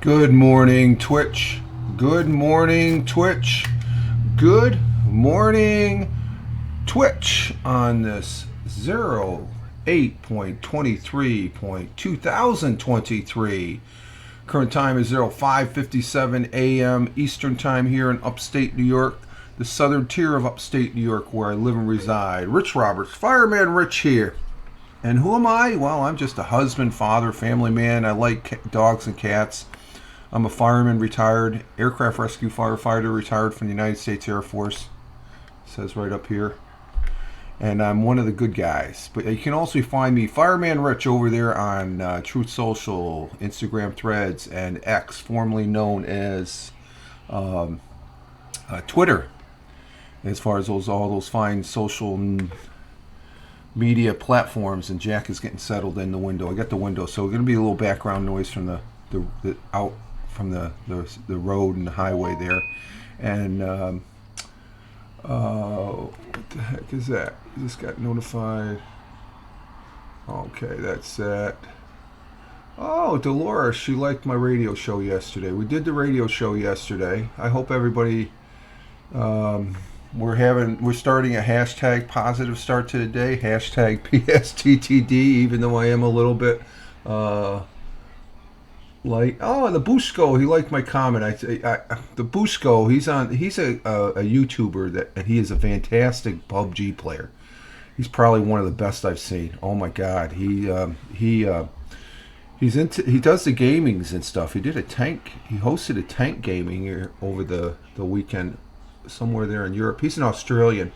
Good morning, Twitch. Good morning, Twitch. Good morning, Twitch on this 08.23.2023. Current time is 05:57 a.m. Eastern Time here in Upstate New York, the southern tier of Upstate New York where I live and reside. Rich Roberts, Fireman Rich here. And who am I? Well, I'm just a husband, father, family man. I like dogs and cats. I'm a fireman, retired, aircraft rescue firefighter, retired from the United States Air Force. It says right up here. And I'm one of the good guys. But you can also find me, Fireman Rich, over there on Truth Social, Instagram Threads, and X, formerly known as Twitter. As far as all those fine social media platforms, and Jack is getting settled in the window. I got the window, so going to be a little background noise from the out from the road and the highway there. And what the heck is that? I just got notified. Okay, that's that. Oh, Dolores, she liked my radio show yesterday. We did the radio show yesterday. I hope everybody. We're starting a hashtag positive start to the day. Hashtag PSTTD. Even though I am a little bit. The Busco, he liked my comment. The Busco, he's a YouTuber and he is a fantastic PUBG player. He's probably one of the best I've seen. Oh my God, he does the gamings and stuff. He hosted a tank gaming over the weekend somewhere there in Europe. He's an Australian,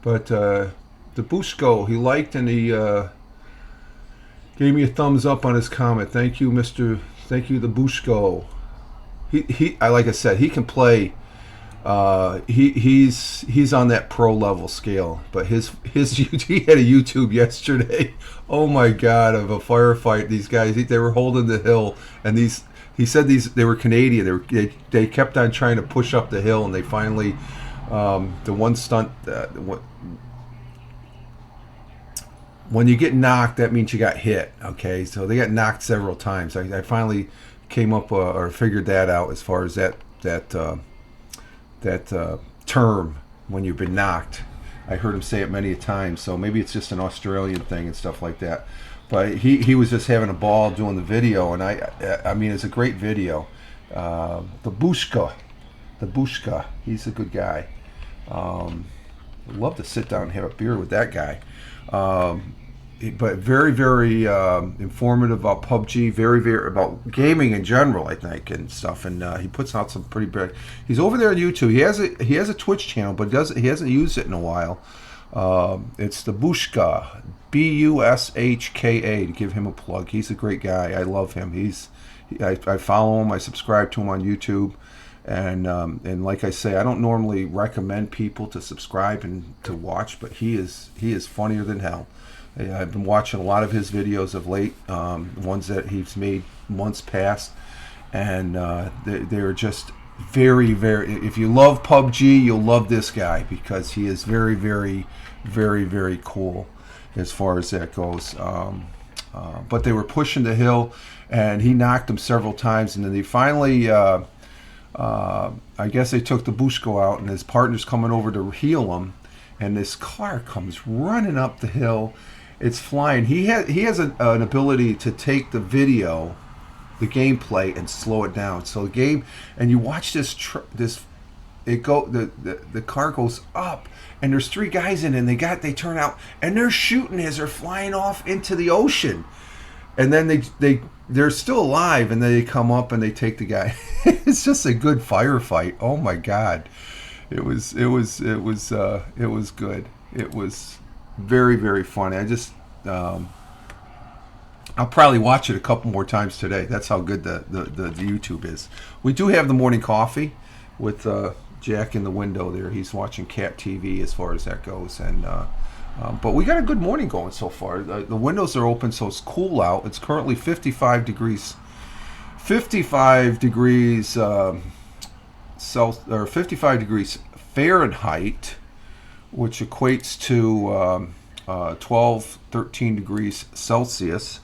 but the Busco, he liked and he gave me a thumbs up on his comment. Thank you, Thank you, the Busco. Like I said, he can play. He's on that pro level scale. But he had a YouTube yesterday. Oh my God, of a firefight. These guys, they were holding the hill, and he said they were Canadian. They kept on trying to push up the hill, and they finally the one stunt. When you get knocked, that means you got hit. Okay, so they got knocked several times. I finally came up or figured that out as far as that term when you've been knocked. I heard him say it many times. So maybe it's just an Australian thing and stuff like that. But he was just having a ball doing the video, and I mean it's a great video. The Bushka, he's a good guy. I'd love to sit down and have a beer with that guy. But very, very informative about PUBG, very, very about gaming in general, I think, and stuff. And he puts out some pretty big. He's over there on YouTube. He has a Twitch channel, but he hasn't used it in a while. It's the Bushka, Bushka, to give him a plug. He's a great guy. I love him. I follow him. I subscribe to him on YouTube. And like I say, I don't normally recommend people to subscribe and to watch, but he is funnier than hell. I've been watching a lot of his videos of late, ones that he's made months past, and they're just very, very. If you love PUBG, you'll love this guy because he is very, very, very, very cool as far as that goes. But they were pushing the hill, and he knocked them several times, and then they finally. I guess they took the Bushko out, and his partner's coming over to heal him, and this car comes running up the hill. It's flying. He has an ability to take the video, the gameplay, and slow it down. So the game, and you watch the car goes up, and there's three guys in it, and they turn out, and they're shooting as they're flying off into the ocean, and then they're still alive, and then they come up and they take the guy. It's just a good firefight. Oh my God, it was good. It was very, very funny. I'll probably watch it a couple more times today. That's how good the YouTube is. We do have the morning coffee with Jack in the window there. He's watching Cat TV as far as that goes, and. But we got a good morning going so far. The windows are open, so it's cool out. It's currently 55 degrees. 55 degrees or 55 degrees Fahrenheit, which equates to 13 degrees Celsius.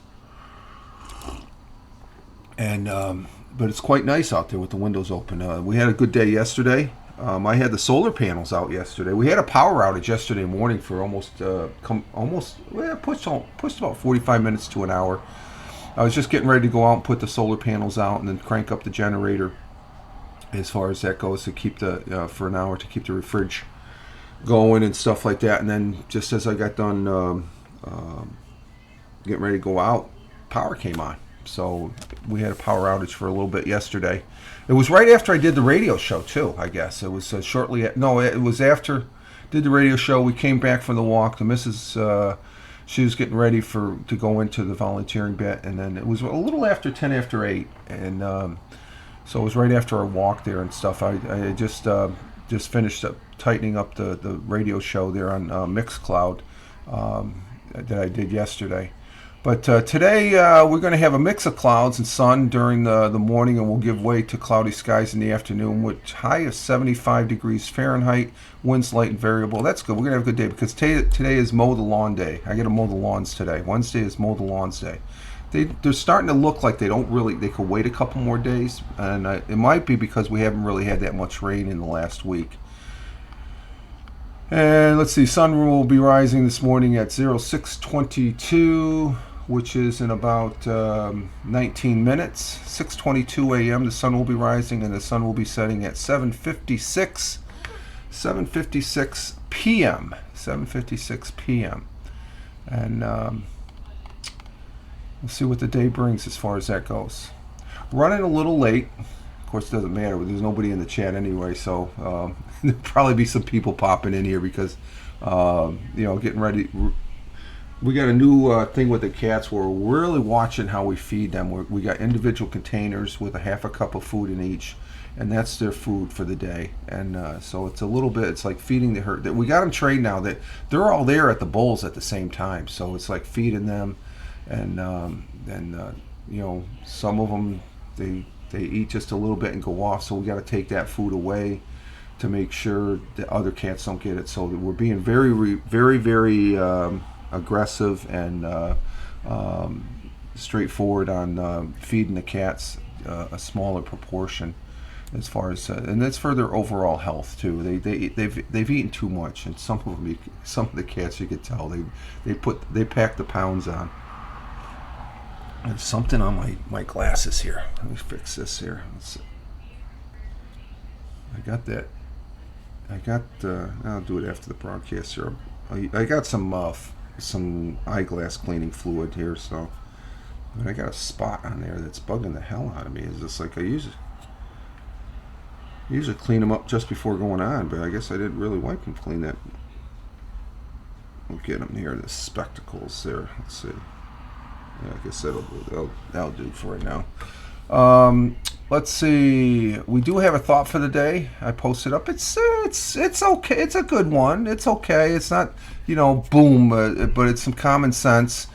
And but it's quite nice out there with the windows open. We had a good day yesterday. I had the solar panels out yesterday. We had a power outage yesterday morning for pushed about 45 minutes to an hour. I was just getting ready to go out and put the solar panels out and then crank up the generator as far as that goes to keep for an hour to keep the fridge going and stuff like that. And then just as I got done getting ready to go out, power came on. So we had a power outage for a little bit yesterday. It was right after I did the radio show too, I guess. It was it was after did the radio show. We came back from the walk. The missus, she was getting ready to go into the volunteering bit, and then it was a little after 10 after 8, and so it was right after our walk there and stuff. I just finished up tightening up the radio show there on Mixcloud that I did yesterday. But today we're going to have a mix of clouds and sun during the morning, and we'll give way to cloudy skies in the afternoon with high of 75 degrees Fahrenheit, winds light and variable. That's good. We're going to have a good day because today is mow the lawn day. I got to mow the lawns today. Wednesday is mow the lawns day. They're starting to look like they could wait a couple more days, and it might be because we haven't really had that much rain in the last week. And let's see, sun will be rising this morning at 06:22. Which is in about 19 minutes. 6:22 a.m. the sun will be rising, and the sun will be setting at 7:56 p.m. 7:56 p.m. And we'll see what the day brings as far as that goes. Running a little late. Of course, it doesn't matter. There's nobody in the chat anyway, so there'll probably be some people popping in here because, getting ready. We got a new thing with the cats where we're really watching how we feed them. We got individual containers with a half a cup of food in each, and that's their food for the day. And so it's like feeding the herd. We got them trained now that they're all there at the bowls at the same time. So it's like feeding them, and some of them they eat just a little bit and go off. So we got to take that food away to make sure that other cats don't get it. So we're being very, very, very aggressive and straightforward on feeding the cats a smaller proportion, as far as and that's for their overall health too. They've eaten too much, and some of the cats, you could tell they pack the pounds on. There's something on my glasses here. Let me fix this here. Let's see. I'll do it after the broadcast here. I got some eyeglass cleaning fluid here, so I got a spot on there that's bugging the hell out of me. It's just like I usually clean them up just before going on, but I guess I didn't really wipe them clean. That we'll get them here. The spectacles there. Let's see. Yeah, I guess that'll do for right now. Let's see. We do have a thought for the day. I posted up. It's okay. It's a good one. It's okay. It's not boom, but it's some common sense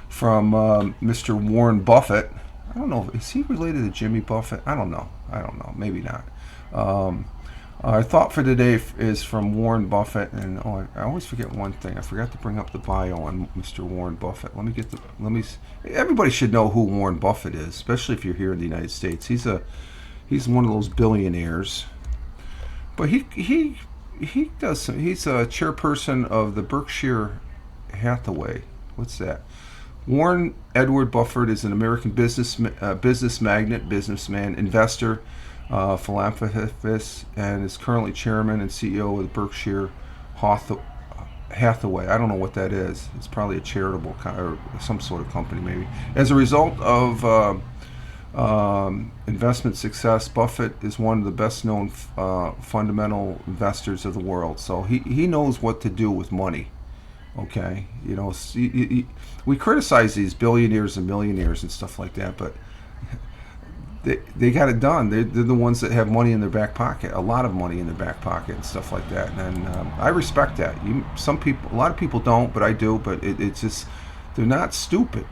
from Mr. Warren Buffett. I don't know. Is he related to Jimmy Buffett? I don't know. Maybe not. Our thought for today is from Warren Buffett, and I always forget one thing. I forgot to bring up the bio on Mr. Warren Buffett. Everybody should know who Warren Buffett is, especially if you're here in the United States. He's one of those billionaires, but he's a chairperson of the Berkshire Hathaway. What's that? Warren Edward Buffett is an American business magnate, businessman, investor, philanthropist, and is currently chairman and CEO of Berkshire Hathaway. I don't know what that is. It's probably a charitable or some sort of company, maybe. As a result of investment success, Buffett is one of the best-known fundamental investors of the world. So he knows what to do with money. Okay, we criticize these billionaires and millionaires and stuff like that, but they got it done. They're the ones that have money in their back pocket, a lot of money in their back pocket and stuff like that. And I respect that. A lot of people don't, but I do. But it's just, they're not stupid.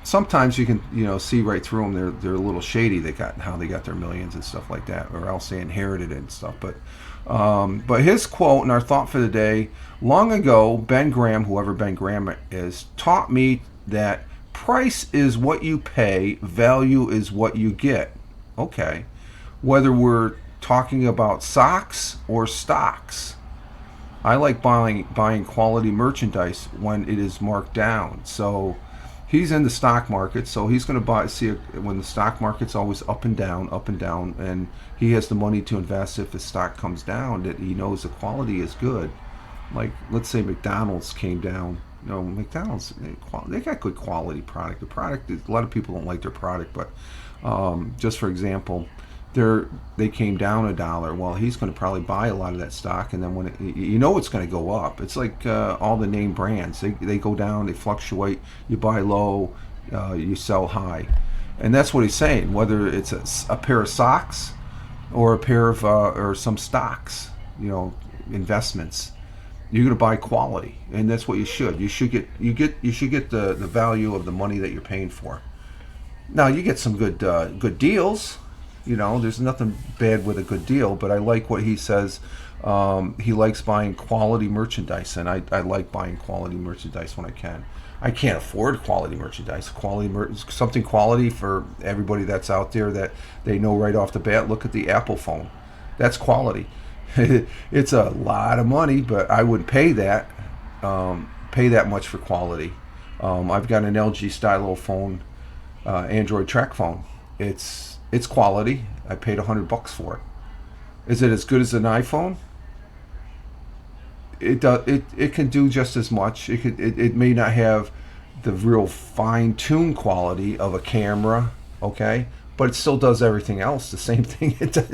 Sometimes you can see right through them. They're a little shady. How they got their millions and stuff like that, or else they inherited it and stuff. But his quote and our thought for the day: long ago, Ben Graham, whoever Ben Graham is, taught me that price is what you pay, value is what you get. Okay. Whether we're talking about socks or stocks, I like buying quality merchandise when it is marked down. So he's in the stock market, so he's going to when the stock market's always up and down, and he has the money to invest if the stock comes down, that he knows the quality is good. Like, let's say McDonald's came down. McDonald's, they got good quality product. The product, a lot of people don't like their product, but just for example, they came down $1. Well, he's going to probably buy a lot of that stock, and then when it's going to go up. It's like all the name brands. They go down, they fluctuate. You buy low, you sell high, and that's what he's saying. Whether it's a pair of socks or a pair of or some stocks, investments, you're going to buy quality, and that's what you should. You should get the value of the money that you're paying for. Now you get some good deals. There's nothing bad with a good deal, but I like what he says. He likes buying quality merchandise, and I like buying quality merchandise when I can. I can't afford quality merchandise. Something quality for everybody that's out there that they know right off the bat. Look at the Apple phone. That's quality. It's a lot of money, but I wouldn't pay that much for quality. I've got an LG Stylo phone, Android track phone. It's quality. I paid $100 for it. Is it as good as an iPhone? It can do just as much. It may not have the real fine-tuned quality of a camera, okay, but it still does everything else the same thing. It does,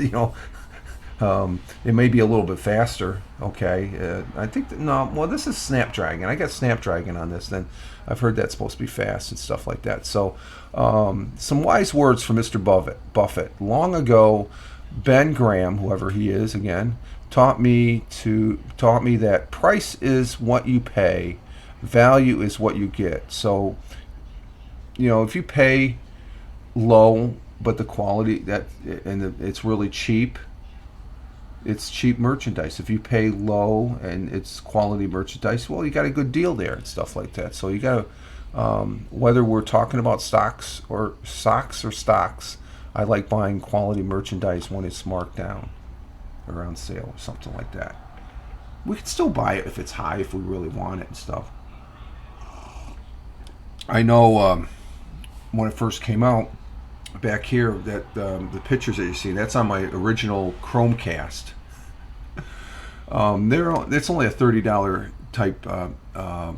it may be a little bit faster, okay. I think this is Snapdragon. I got Snapdragon on this. Then I've heard that's supposed to be fast and stuff like that. So some wise words from Mr. Buffett. Long ago, Ben Graham, whoever he is again, taught me that price is what you pay, value is what you get. So if you pay low but the quality it's really cheap, it's cheap merchandise. If you pay low and it's quality merchandise, well, you got a good deal there and stuff like that. So you got to, whether we're talking about stocks or stocks, I like buying quality merchandise when it's marked down or on sale or something like that. We can still buy it if it's high, if we really want it and stuff. I know when it first came out, back here, that the pictures that you see, that's on my original Chromecast. It's only a $30 type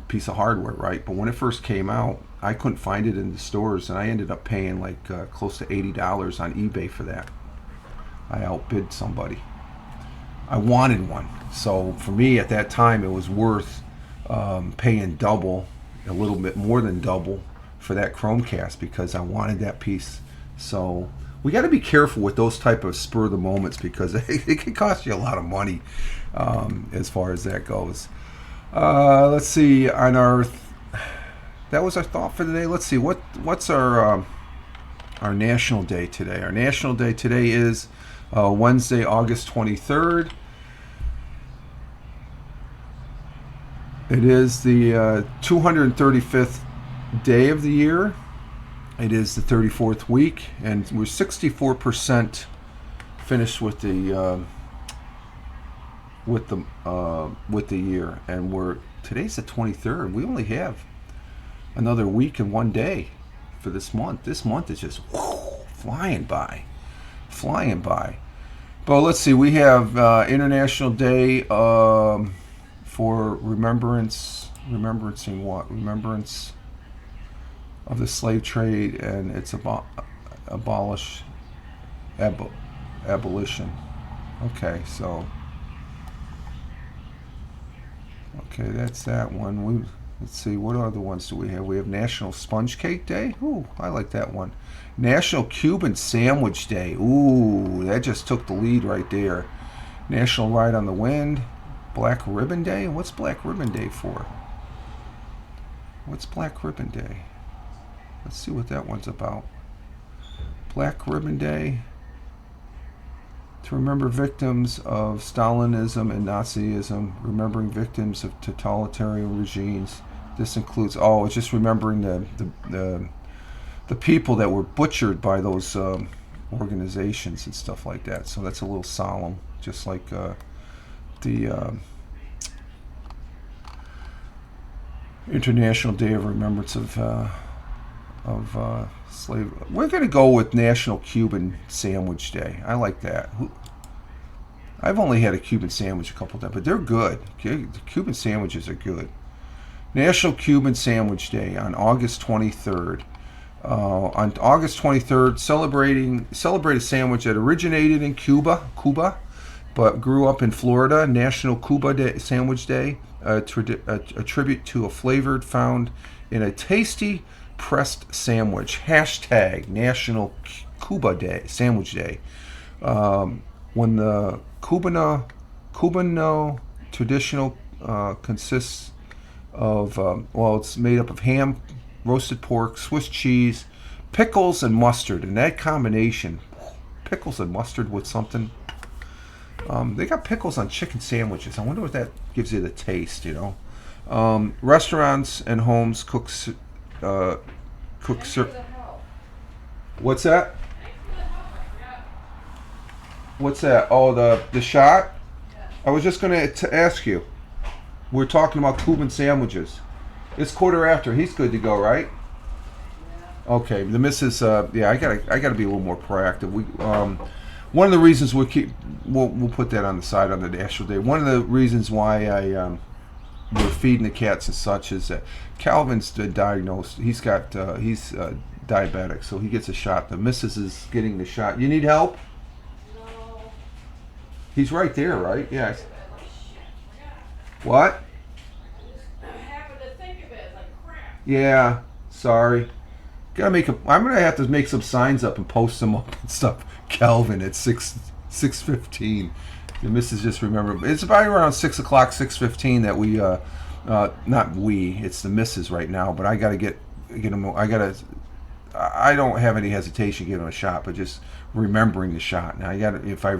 piece of hardware, right? But when it first came out, I couldn't find it in the stores, and I ended up paying like close to $80 on eBay for that. I outbid somebody. I wanted one, so for me at that time, it was worth paying double, a little bit more than double, for that Chromecast because I wanted that piece. So we got to be careful with those type of spur of the moments because it can cost you a lot of money as far as that goes. Let's see. That was our thought for today. Let's see what's our national day today. Our national day today is Wednesday, August 23rd. It is the 235th day of the year. It is the 34th week, and we're 64% finished with the year. And today's the 23rd. We only have another week and one day for this month. This month is just flying by. But let's see. We have International Day for remembrancing what? Remembrance of the slave trade and its abolition. Okay, that's that one. Let's see, what other ones do we have? We have National Sponge Cake Day. Ooh, I like that one. National Cuban Sandwich Day. Ooh, that just took the lead right there. National Ride on the Wind. Black Ribbon Day. What's Black Ribbon Day for? What's Black Ribbon Day? Let's see what that one's about. Black Ribbon Day. To remember victims of Stalinism and Nazism, remembering victims of totalitarian regimes. This includes, it's just remembering the people that were butchered by those organizations and stuff like that. So that's a little solemn, just like the International Day of Remembrance of slave. We're going to go with National Cuban Sandwich Day. I like that. I've only had a Cuban sandwich a couple times, but they're good. The Cuban sandwiches are good. National Cuban Sandwich Day on August 23rd. On August 23rd, celebrate a sandwich that originated in Cuba, but grew up in Florida. National Cuba Day, Sandwich Day, a tribute to a flavor found in a tasty pressed sandwich. Hashtag National Cuba Day, Sandwich Day. When the Cubano traditional consists of, it's made up of ham, roasted pork, Swiss cheese, pickles, and mustard. And that combination, pickles and mustard with something. They got pickles on chicken sandwiches. I wonder what that gives you the taste, you know. Restaurants and homes cook. What's that? What's that? Oh, the shot? I was just going to ask you. We're talking about Cuban sandwiches. It's 15:15. He's good to go, right? Yeah. Okay. The missus. I gotta be a little more proactive. One of the reasons we'll put that on the side on the National Day. One of the reasons why we're feeding the cats and such is that Calvin's diagnosed. He's diabetic, so he gets a shot. The missus is getting the shot. You need help? No. He's right there, right? Yes. What? Yeah, sorry. I'm gonna have to make some signs up and post them up and stuff. Calvin at 6:15. The missus just remembered. It's about around 6:00, 6:15 that we not we. It's the missus right now. But I gotta get him. I don't have any hesitation giving him a shot, but just remembering the shot. Now if I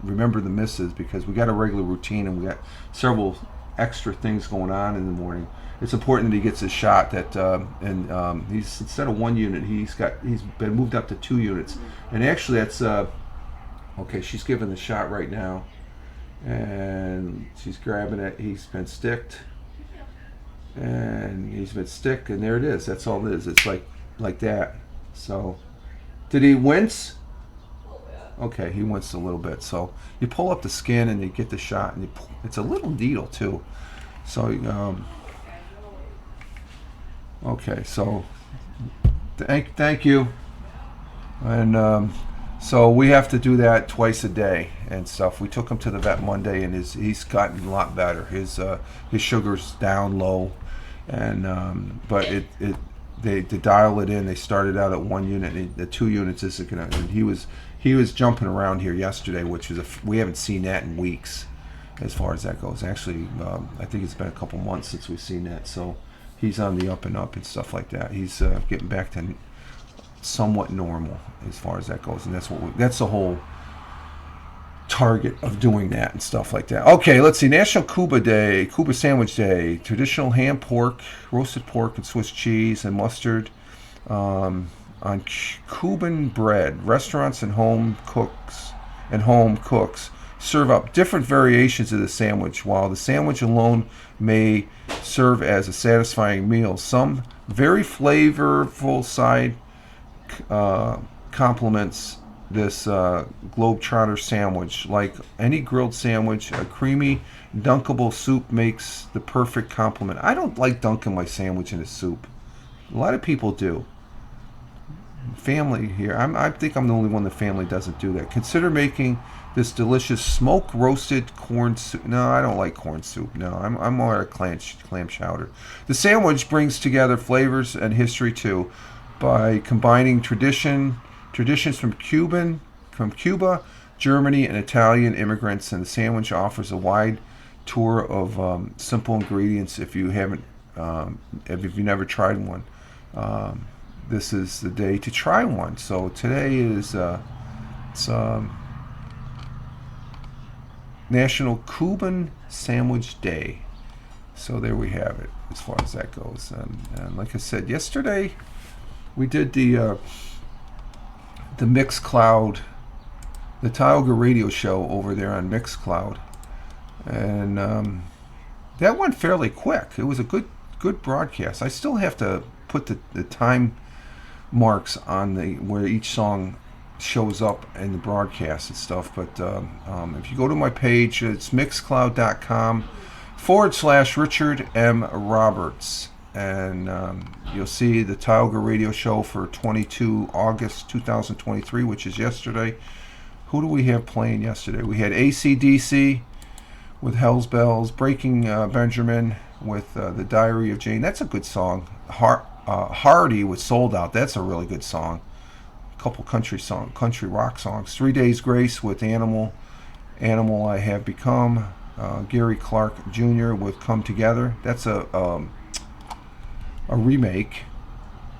remember the missus, because we got a regular routine and we got several extra things going on in the morning. It's important that he gets his shot. He's, instead of 1 unit, he's been moved up to 2 units. And actually, that's okay. She's giving the shot right now, and she's grabbing it. He's been sticked, and there it is. That's all it is. It's like that. So, did he wince? Okay, he winced a little bit. So you pull up the skin and you get the shot, and it's a little needle too. So. Okay, so thank you, and so we have to do that twice a day and stuff. We took him to the vet Monday, and he's gotten a lot better. His sugar's down low, and but they dial it in. They started out at 1 unit. The 2 units isn't gonna. And he was jumping around here yesterday, which is we haven't seen that in weeks, as far as that goes. Actually, I think it's been a couple months since we've seen that. So. He's on the up and up and stuff like that. He's getting back to somewhat normal as far as that goes, and that's the whole target of doing that and stuff like that. Okay, let's see. National Cuba Day, Cuba Sandwich Day, traditional ham, pork, roasted pork, and Swiss cheese and mustard on Cuban bread. Restaurants and home cooks serve up different variations of the sandwich, while the sandwich alone may serve as a satisfying meal. Some very flavorful side complements this Globetrotter sandwich. Like any grilled sandwich, a creamy, dunkable soup makes the perfect complement. I don't like dunking my sandwich in a soup. A lot of people do. Family here. I think I'm the only one in the family doesn't do that. Consider making this delicious smoke roasted corn soup. No, I don't like corn soup. No, I'm more a clam chowder. The sandwich brings together flavors and history too, by combining traditions from Cuba, Germany, and Italian immigrants. And the sandwich offers a wide tour of simple ingredients. If you've never tried one, this is the day to try one. So today is National Cuban Sandwich Day. So there we have it as far as that goes. And like I said yesterday, we did the the Mixcloud, the Tioga Radio Show over there on Mixcloud, and that went fairly quick. It was a good broadcast. I still have to put the time marks on where each song shows up in the broadcast and stuff, but if you go to my page, it's mixcloud.com/Richard M. Roberts, and you'll see the Tioga Radio Show for 22 August 2023, which is yesterday. Who do we have playing yesterday? We had AC/DC with Hell's Bells, Breaking Benjamin with The Diary of Jane. That's a good song. Hardy with Sold Out. That's a really good song. A couple country rock songs. 3 Days Grace with Animal I Have Become. Gary Clark Jr. with Come Together. That's a remake.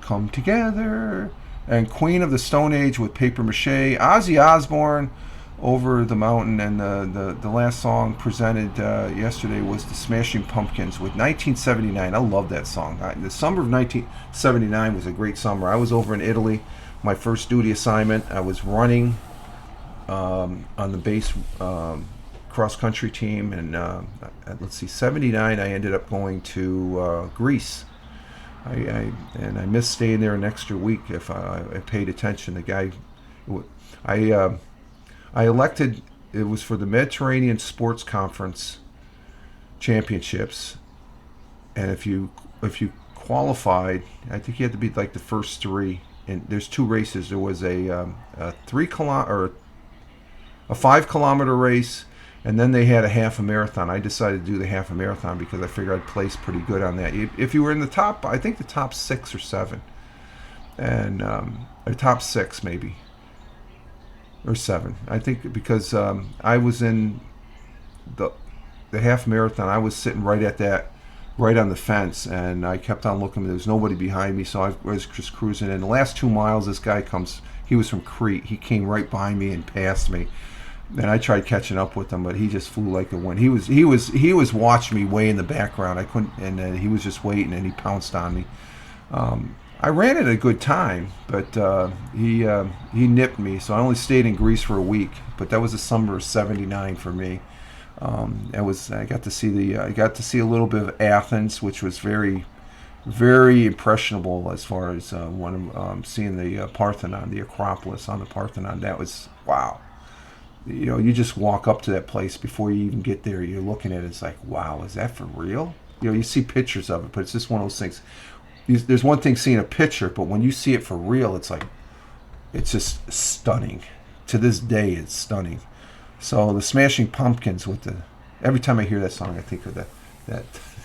Come Together. And Queen of the Stone Age with Paper Mache. Ozzy Osbourne, Over the Mountain. And the last song presented yesterday was the Smashing Pumpkins with 1979. I love that song. The summer of 1979 was a great summer. I was over in Italy. My first duty assignment. I was running on the base cross-country team. And let's see, 79, I ended up going to Greece. I missed staying there an extra week if I paid attention. The guy, I elected, it was for the Mediterranean Sports Conference Championships, and if you qualified, I think you had to be like the first three. And there's two races. There was a 5 kilometer race, and then they had a half a marathon. I decided to do the half a marathon because I figured I'd place pretty good on that. If you were in the top, I think the top 6 or 7, and or top 6 maybe, or 7. I think because I was in the half marathon. I was sitting right on the fence, and I kept on looking. There was nobody behind me, so I was just cruising. In the last 2 miles, this guy comes. He was from Crete. He came right by me and passed me. And I tried catching up with him, but he just flew like the wind. He was watching me way in the background. I couldn't, and he was just waiting, and he pounced on me. I ran at a good time, but he nipped me. So I only stayed in Greece for a week. But that was the summer of '79 for me. I got to see a little bit of Athens, which was very, very impressionable as far as seeing the Parthenon, the Acropolis on the Parthenon. That was wow. You just walk up to that place before you even get there. You're looking at it. It's like, wow, is that for real? You see pictures of it, but it's just one of those things. There's one thing seeing a picture, but when you see it for real, it's like, it's just stunning. To this day, it's stunning. So the Smashing Pumpkins every time I hear that song, I think of that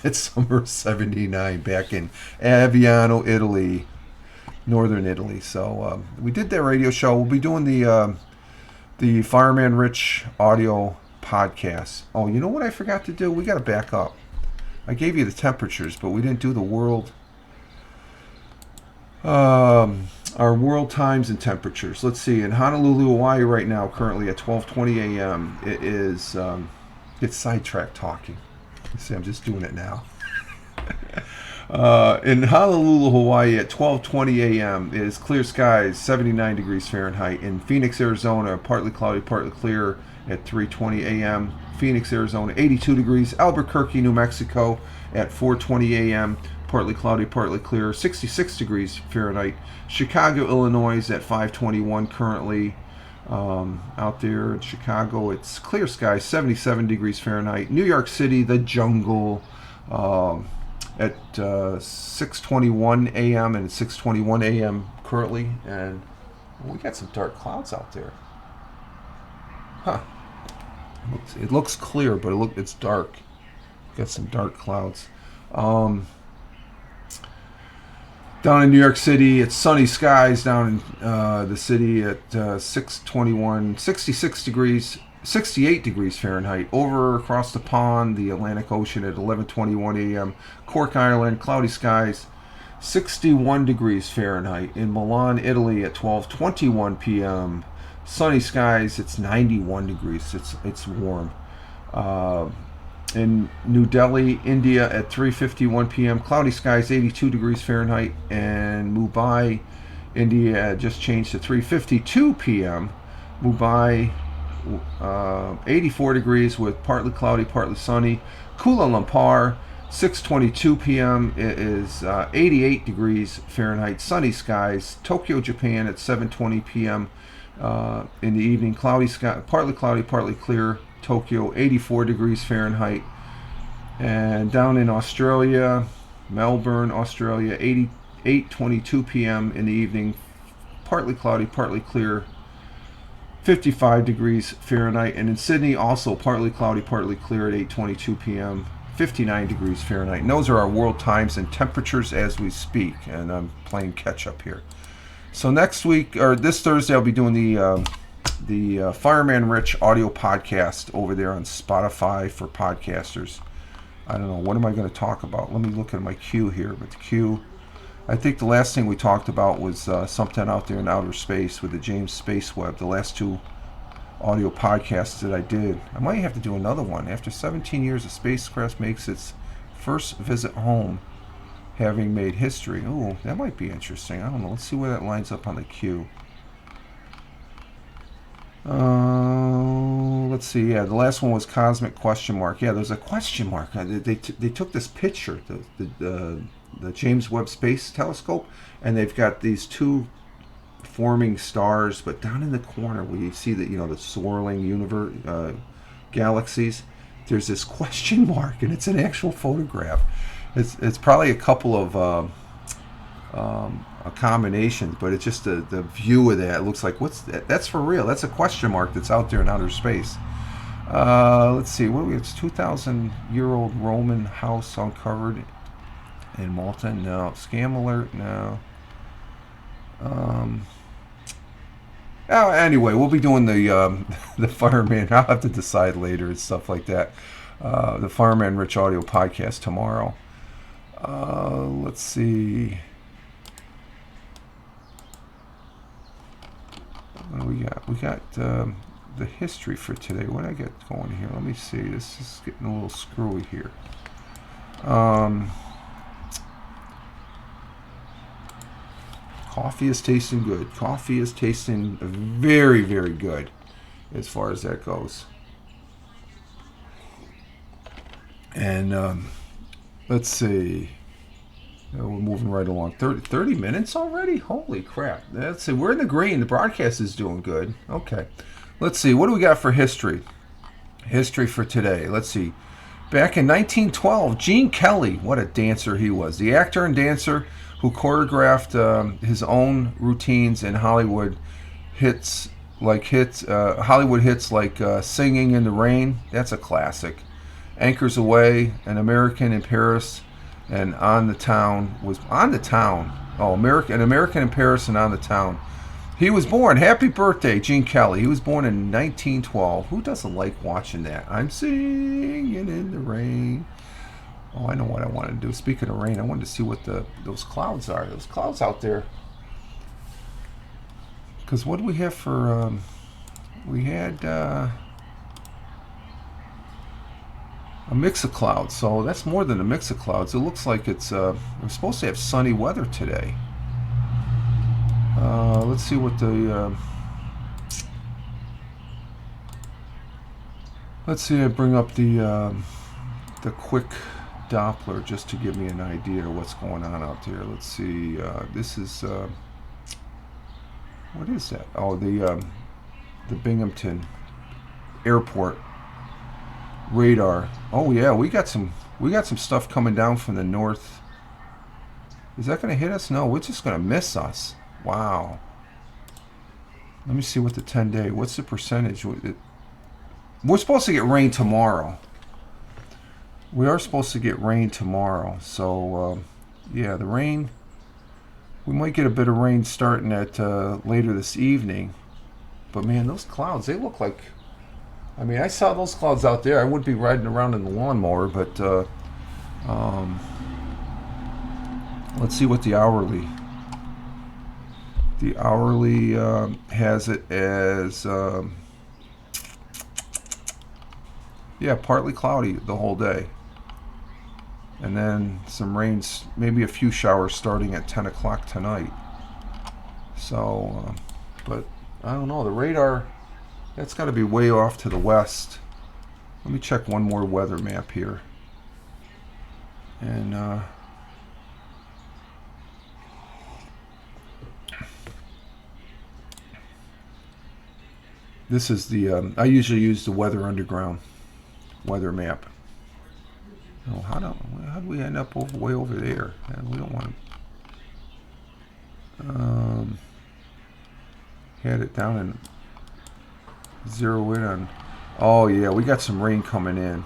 it's summer of '79 back in Aviano, Italy, northern Italy. So we did that radio show. We'll be doing the Fireman Rich audio podcast. Oh, you know what I forgot to do? We got to back up. I gave you the temperatures, but we didn't do the world. Our world times and temperatures. Let's see. In Honolulu, Hawaii, right now, currently at 12:20 a.m. It is. It's sidetracked talking. You see, I'm just doing it now. In Honolulu, Hawaii, at 12:20 a.m. it is clear skies, 79 degrees Fahrenheit. In Phoenix, Arizona, partly cloudy, partly clear at 3:20 a.m. Phoenix, Arizona, 82 degrees. Albuquerque, New Mexico, at 4:20 a.m. partly cloudy, partly clear, 66 degrees Fahrenheit. Chicago, Illinois, at 5:21 currently. Out there in Chicago, it's clear skies, 77 degrees Fahrenheit. New York City, the jungle, at 6:21 a.m. and 6:21 a.m. currently, and we got some dark clouds out there. Huh? It looks clear, but it's dark. Got some dark clouds. Down in New York City, it's sunny skies down in the city at 6:21, 68 degrees Fahrenheit. Over across the pond, the Atlantic Ocean at 11:21 a.m. Cork Island, cloudy skies, 61 degrees Fahrenheit. In Milan, Italy at 12:21 p.m. Sunny skies, it's 91 degrees. It's warm. In New Delhi, India at 3:51 p.m. Cloudy skies, 82 degrees Fahrenheit. And Mumbai, India just changed to 3:52 p.m. Mumbai 84 degrees with partly cloudy, partly sunny. Kuala Lumpur 6:22 p.m. It is 88 degrees Fahrenheit, sunny skies. Tokyo, Japan at 7:20 p.m. In the evening, cloudy sky, partly cloudy, partly clear. Tokyo 84 degrees Fahrenheit. And down in Australia, Melbourne, Australia, 8:22 p.m. in the evening, partly cloudy, partly clear, 55 degrees Fahrenheit. And in Sydney, also partly cloudy, partly clear at 8:22 p.m., 59 degrees Fahrenheit. And those are our world times and temperatures as we speak. And I'm playing catch up here. So next week, or this Thursday, I'll be doing the Fireman Rich audio podcast over there on Spotify for podcasters. I don't know, what am I going to talk about? Let me look at my queue here. But the queue, I think the last thing we talked about was something out there in outer space with the James Space Web. The last two audio podcasts that I did. I might have to do another one. After 17 years, a spacecraft makes its first visit home, having made history. Ooh, that might be interesting. I don't know. Let's see where that lines up on the queue. Let's see. Yeah, the last one was cosmic question mark. Yeah, there's a question mark. They took this picture, the James Webb Space Telescope, and they've got these two forming stars, but down in the corner where you see the swirling universe, galaxies, there's this question mark, and it's an actual photograph. It's probably a couple of a combination, but it's just the view of that. It looks like, what's that? That's for real. That's a question mark that's out there in outer space. Let's see. What do we have? It's 2,000-year-old Roman house uncovered in Malta. No. Scam alert. No. Anyway, we'll be doing the Fireman. I'll have to decide later and stuff like that. The Fireman Rich audio podcast tomorrow. Let's see. What do we got? We got the history for today. What did I get going here? Let me see. This is getting a little screwy here. Coffee is tasting good. Coffee is tasting very, very good as far as that goes. And let's see. We're moving right along. 30 minutes already? Holy crap. Let's see. We're in the green. The broadcast is doing good. Okay. Let's see. What do we got for history? History for today. Let's see. Back in 1912, Gene Kelly, what a dancer he was. The actor and dancer who choreographed his own routines in Hollywood hits like Singing in the Rain. That's a classic. Anchors Away, An American in Paris, and On the Town. Oh, An American in Paris and On the Town. He was born, happy birthday, Gene Kelly. He was born in 1912. Who doesn't like watching that? I'm singing in the rain. Oh, I know what I wanted to do. Speaking of rain, I wanted to see what those clouds are. Those clouds out there. Because what do we have for... we had a mix of clouds. So that's more than a mix of clouds. It looks like it's... we're supposed to have sunny weather today. Let's see what the... let's see, I bring up the quick Doppler just to give me an idea of what's going on out there. Let's see. This is... what is that? Oh, the Binghamton Airport radar. Oh yeah, we got some stuff coming down from the north. Is that going to hit us? No, we're just going to miss us. Wow. Let me see what the 10-day. What's the percentage? We're supposed to get rain tomorrow. We are supposed to get rain tomorrow. So yeah, the rain. We might get a bit of rain starting at later this evening. But man, those clouds, they look like... I mean, I saw those clouds out there. I wouldn't be riding around in the lawnmower, but let's see what the hourly... The hourly has it as... yeah, partly cloudy the whole day. And then some rains, maybe a few showers starting at 10 o'clock tonight. So, but I don't know. The radar, that's got to be way off to the west. Let me check one more weather map here. And this is the, I usually use the Weather Underground weather map. Oh, how do we end up way over there? And we don't want to. Had it down and zero in on. Oh yeah, we got some rain coming in.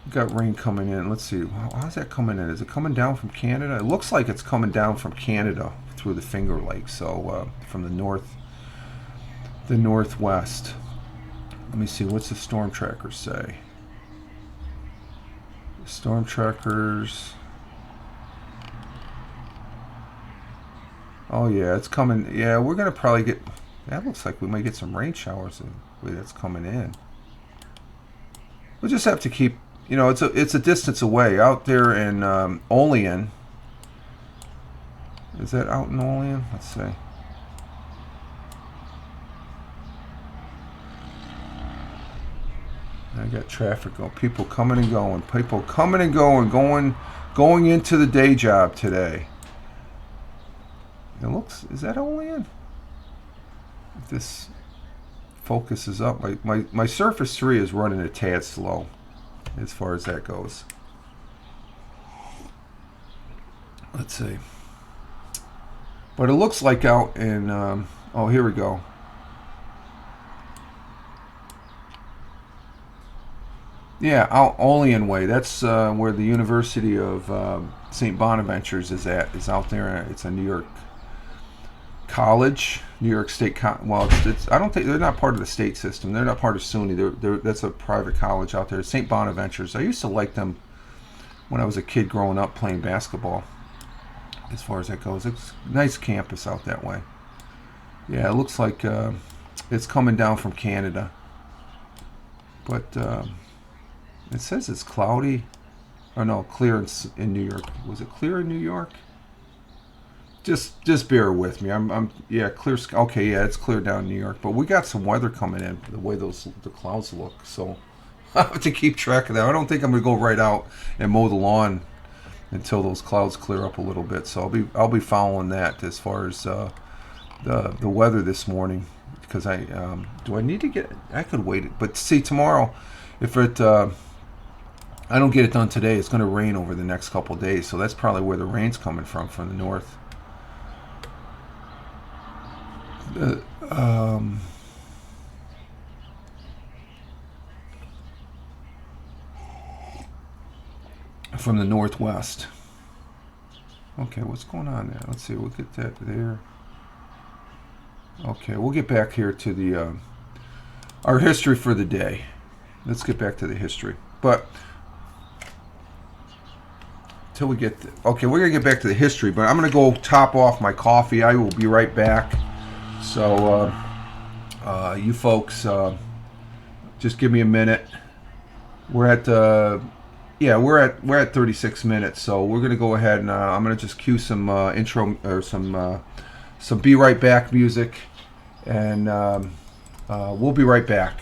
We got rain coming in. Let's see. How's that coming in? Is it coming down from Canada? It looks like it's coming down from Canada through the Finger Lakes. So from the northwest. Let me see. What's the storm trackers say? Storm trackers. Oh yeah, it's coming. Yeah, we're gonna probably get. That looks like we might get some rain showers. The way that's coming in. We'll just have to keep. You know, it's a distance away out there in Olean. Is that out in Olean? Let's see. I got traffic going. People coming and going. People coming and going into the day job today. It looks. Is that Olean? If this focuses up, my Surface 3 is running a tad slow, as far as that goes. Let's see. But it looks like out in. Oh, here we go. Yeah, out Olean way. That's where the University of St. Bonaventure's is at. Is out there. It's a New York college, New York State. Well, it's I don't think they're not part of the state system. They're not part of SUNY. That's a private college out there. St. Bonaventure's. I used to like them when I was a kid growing up playing basketball. As far as that goes, it's a nice campus out that way. Yeah, it looks like it's coming down from Canada, but. It says it's cloudy. Oh no, clear in New York. Was it clear in New York? Just bear with me. I'm yeah, clear. Okay, yeah, it's clear down in New York. But we got some weather coming in. The way the clouds look, so I have to keep track of that. I don't think I'm gonna go right out and mow the lawn until those clouds clear up a little bit. So I'll be following that as far as the weather this morning. Because do I need to get? I could wait it, but see tomorrow, if it. I don't get it done today. It's going to rain over the next couple of days, so that's probably where the rain's coming from the north. From the northwest. Okay, what's going on there? Let's see. We'll get that there. Okay, we'll get back here to the our history for the day. Let's get back to the history, but. Till we get okay, we're gonna get back to the history, but I'm gonna go top off my coffee. I will be right back. So you folks just give me a minute. We're at we're at 36 minutes, so we're gonna go ahead and I'm gonna just cue some intro or some be right back music, and we'll be right back.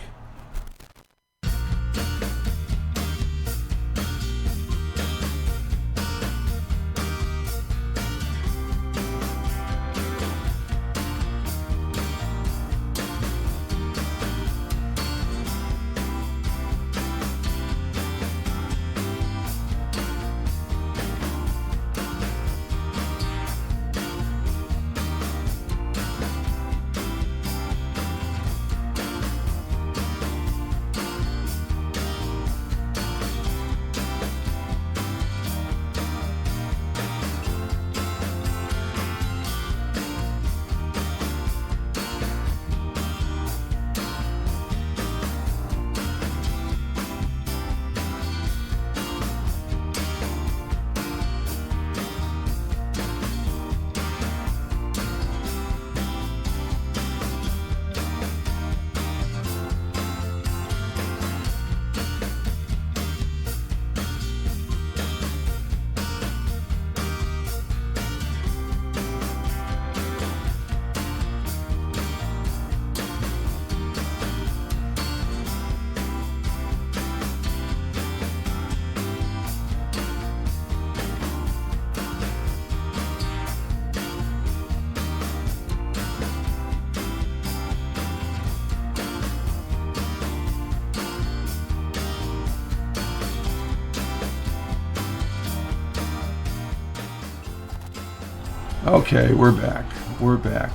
Okay, we're back. We're back.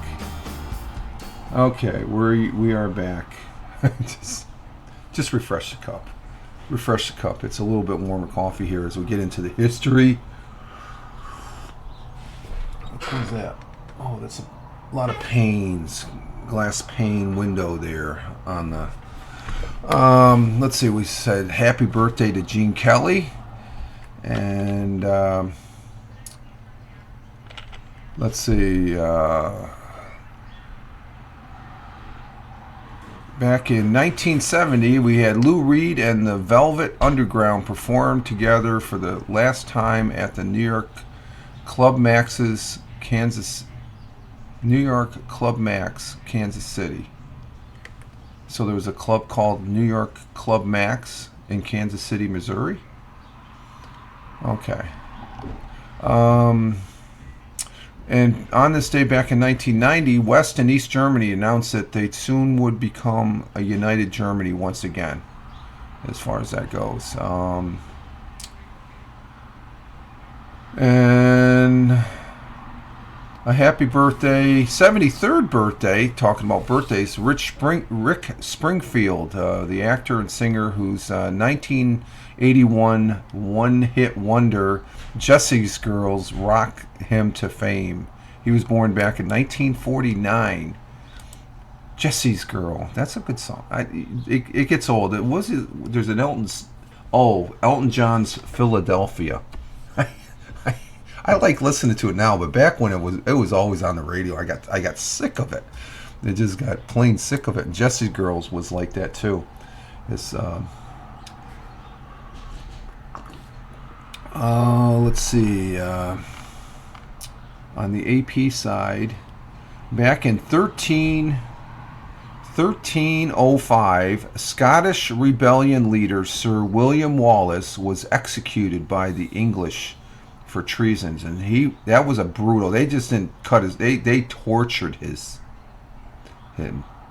Okay, we are back. just refresh the cup. Refresh the cup. It's a little bit warmer coffee here as we get into the history. What was that? Oh, that's a lot of panes. Glass pane window there on the. Let's see. We said happy birthday to Gene Kelly, and let's see. Back in 1970, we had Lou Reed and the Velvet Underground perform together for the last time at the New York Club Max's New York Club Max, Kansas City. So there was a club called New York Club Max in Kansas City, Missouri. Okay. And on this day back in 1990, West and East Germany announced that they soon would become a united Germany once again, as far as that goes. And a happy birthday, 73rd birthday, talking about birthdays, Rick Springfield, the actor and singer whose 1981 one-hit wonder, Jesse's Girls, rocked him to fame. He was born back in 1949. Jesse's Girl, that's a good song. It gets old. There's an Elton John's Philadelphia. I like listening to it now, but back when it was always on the radio, I got sick of it. I just got plain sick of it. And Jesse's Girls was like that too. It's let's see. On the AP side, back in 1305, Scottish rebellion leader Sir William Wallace was executed by the English for treasons, and that was a brutal. They just didn't cut his. They tortured him.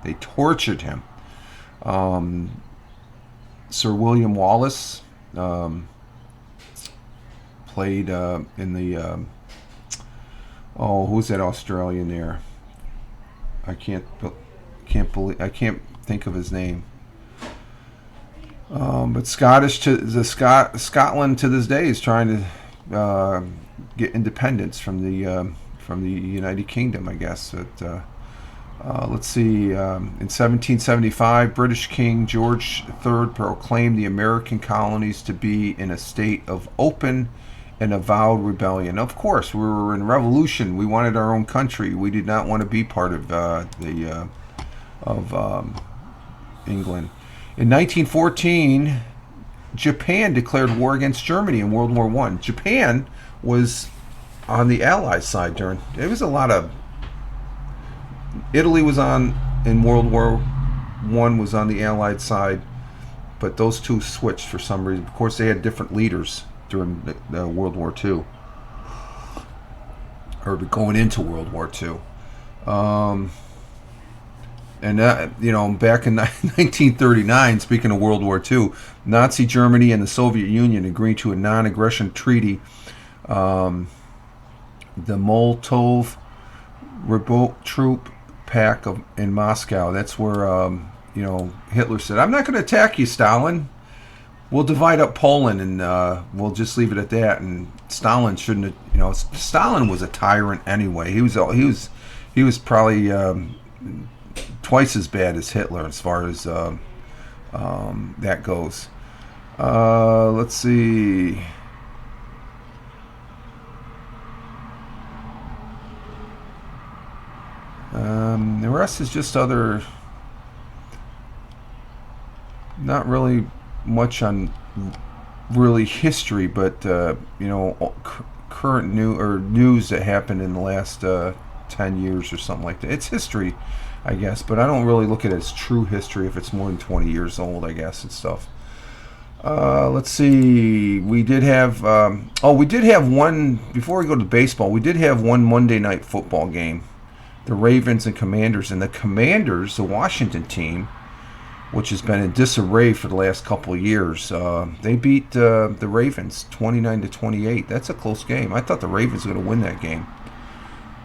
They tortured him. Sir William Wallace played in the. Who's that Australian there? I can't think of his name. But Scotland to this day is trying to get independence from the United Kingdom, I guess. But let's see. In 1775, British King George III proclaimed the American colonies to be in a state of open and avowed rebellion. Of course, we were in revolution. We wanted our own country. We did not want to be part of England. In 1914, Japan declared war against Germany in World War I. Japan was on the Allied side it was a lot of. Italy was in World War I, was on the Allied side, but those two switched for some reason. Of course, they had different leaders during the World War II, or going into World War II. And back in 1939, speaking of World War II, Nazi Germany and the Soviet Union agreed to a non-aggression treaty. The Molotov-Ribbentrop Pact in Moscow. That's where Hitler said, "I'm not going to attack you, Stalin. We'll divide up Poland, and we'll just leave it at that." And Stalin shouldn't have. Stalin was a tyrant anyway. He was probably twice as bad as Hitler as far as that goes. Let's see. The rest is just other. Not really much on really history, but current news that happened in the last 10 years or something like that. It's history, I guess, but I don't really look at it as true history if it's more than 20 years old, I guess, and stuff. Let's see. We did have one, before we go to baseball, we did have one Monday night football game. The Ravens and Commanders. And the Commanders, the Washington team, which has been in disarray for the last couple of years, they beat the Ravens 29-28. That's a close game. I thought the Ravens were going to win that game.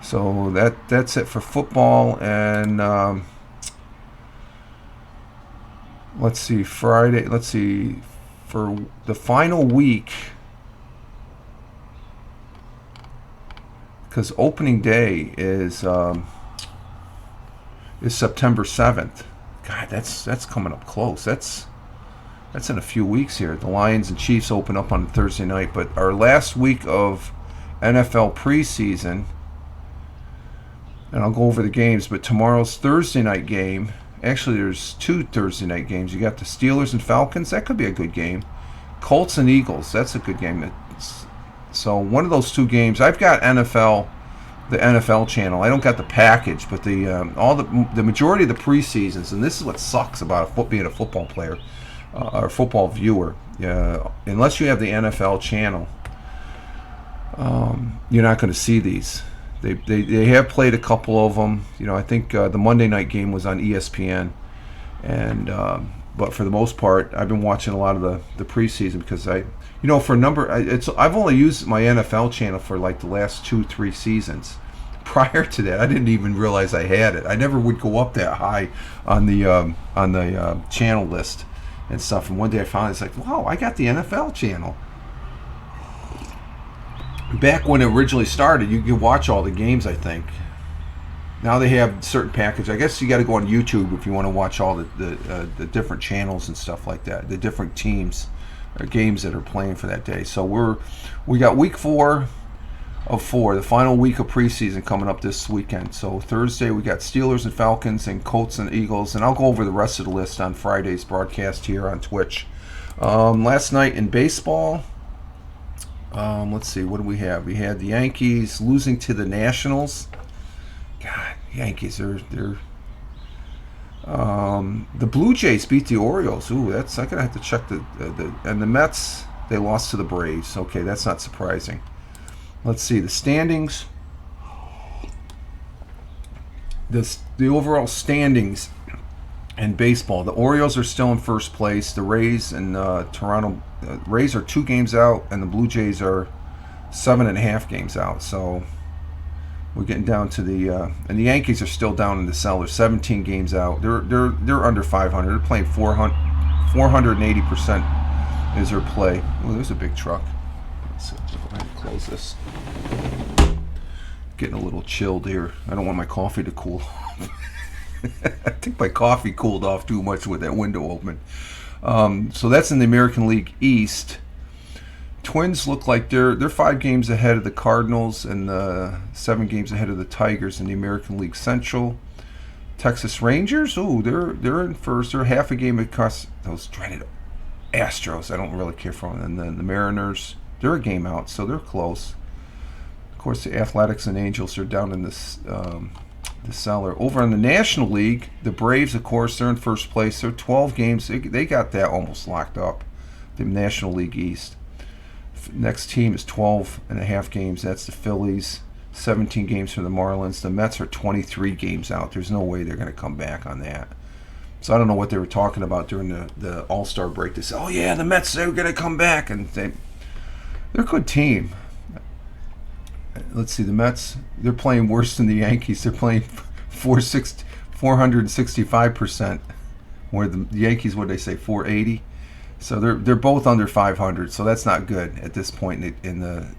So that's it for football. And let's see, Friday. Let's see, for the final week, because opening day is September 7th. God, that's coming up close. That's in a few weeks here. The Lions and Chiefs open up on Thursday night, but our last week of NFL preseason, and I'll go over the games, but tomorrow's Thursday night game, actually there's 2 Thursday night games. You got the Steelers and Falcons. That could be a good game. Colts and Eagles. That's a good game. So one of those 2 games. I've got the NFL channel. I don't got the package, but the majority of the preseasons, and this is what sucks about being a football player or football viewer. Unless you have the NFL channel, you're not going to see these. They have played a couple of them. I think the Monday night game was on ESPN, and but for the most part, I've been watching a lot of the preseason because for a number, I've only used my NFL channel for like the last 2-3 seasons. Prior to that, I didn't even realize I had it. I never would go up that high on the channel list and stuff. And one day I found it's like, wow, I got the NFL channel. Back when it originally started, you could watch all the games, I think. Now they have certain package. I guess you got to go on YouTube if you want to watch all the different channels and stuff like that, the different teams or games that are playing for that day. So we got week 4 of 4, the final week of preseason coming up this weekend. So Thursday we got Steelers and Falcons and Colts and Eagles, and I'll go over the rest of the list on Friday's broadcast here on Twitch. Last night in baseball, let's see, what do we have? We had the Yankees losing to the Nationals. God, Yankees are the Blue Jays beat the Orioles. Ooh, I'm gonna have to check and the Mets, they lost to the Braves. Okay, that's not surprising. Let's see the standings. The overall standings in baseball. The Orioles are still in first place. The Rays and Toronto Rays are 2 games out, and the Blue Jays are 7.5 games out. So we're getting down to and the Yankees are still down in the cellar, 17 games out. They're under 500. They're playing 480% is their play. Oh, there's a big truck. Let's see, go ahead and close this. Getting a little chilled here. I don't want my coffee to cool off. I think my coffee cooled off too much with that window open. So that's in the American League East. Twins look like they're 5 games ahead of the Cardinals and 7 games ahead of the Tigers in the American League Central. Texas Rangers, they're in first. They're half a game across those dreaded Astros. I don't really care for them. And then the Mariners, they're a game out, so they're close. Of course, the Athletics and Angels are down in this the cellar. Over in the National League, the Braves, of course, they're in first place. They're 12 games. They got that almost locked up. The National League East. Next team is 12.5 games. That's the Phillies. 17 games for the Marlins. The Mets are 23 games out. There's no way they're going to come back on that. So I don't know what they were talking about during the All-Star break. They said, oh yeah, the Mets, they're going to come back. And they're a good team. Let's see, the Mets, they're playing worse than the Yankees. They're playing 465%, where the Yankees, what did they say, 480? So they're both under 500. So that's not good at this point in the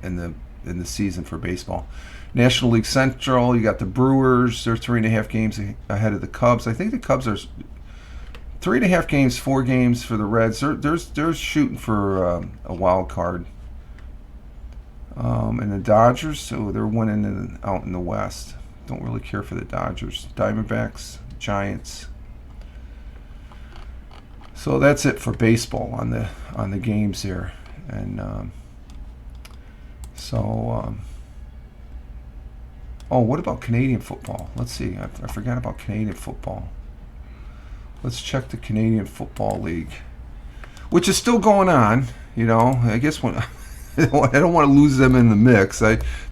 season for baseball. National League Central, you got the Brewers. They're 3.5 games ahead of the Cubs. I think the Cubs are 3.5 games, 4 games for the Reds. They're shooting for a wild card. And the Dodgers, so they're winning out in the West. Don't really care for the Dodgers. Diamondbacks, Giants. So that's it for baseball on the games here. And what about Canadian football? Let's see. I forgot about Canadian football. Let's check the Canadian Football League, which is still going on. I guess when I don't want to lose them in the mix.